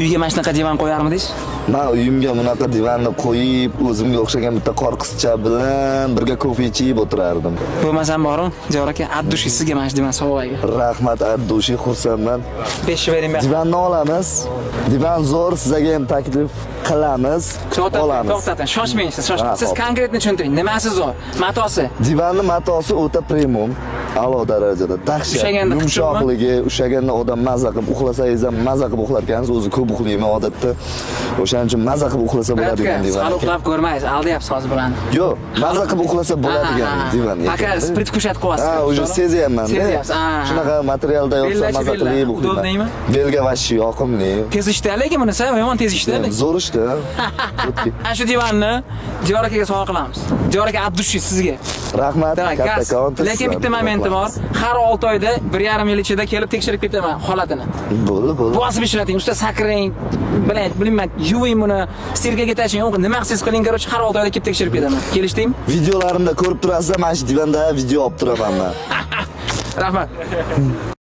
Uyga mana shunaqa divan qo'yarmidingiz? Men uyimga bunaqa divanni qo'yib, o'zimga o'xshagan bitta qor qizcha bilan birga kofe ichib o'tirardim. Bo'lmasam borim, Diyor aka, addushi sizga mana shu divan sovg'aga. Rahmat Addushi, xursandman. 5 bering ber. Divanni olamiz. Divan zo'r, sizga ham taklif qilamiz. Olamiz. To'xtating, shoshmang siz, shoshmang. Siz konkretni tushuntiring. Nimasi zo'r? Matosi. Divanni matosi o'ta premium, a'lo darajada. Dahshat. Ushaganda Yumshoqligi, ushaganda odam mazza qilib uxlasangiz ham mazza qilib uxlarkansiz, o'zi ko'p uxlayman odatda. O'shaning uchun mazza qilib uxlasa bo'ladigan divan. Siz uxlab ko'rmaysiz, aldayapsiz hozir bilan. Yo'q, mazza qilib uxlasa bo'ladigan divan. Aka, sprit qo'shatib qo'yasiz. Ha, o'sha sezyapman. Sezyapsiz. Shunaqa materialda yotsa mazza qilib uxlayman. Belga vashi yoqimli. Tez ishda lekin bunisi yomon tez ishda. Zo'r ishda. Ana shu divanni Diyor akaga sovg'a qilamiz. Diyor aka addushi sizga. Rahmat, kattakon. Lekin bitta momenti bor. Har 6 oyda 1,5 yil ichida kelib tekshirib ketaman holatini. Bo'ldi. Bosib ishlating, usta sakrang, bilmayman, yuving buni, stirkaga tashing, nima qilsangiz qiling, qarochi har 6 oyda kelib tekshirib ketaman. Kelishdingmi? Videolarimda ko'rib turasiz, mana shu divanda video olib turaman men. Rahmat.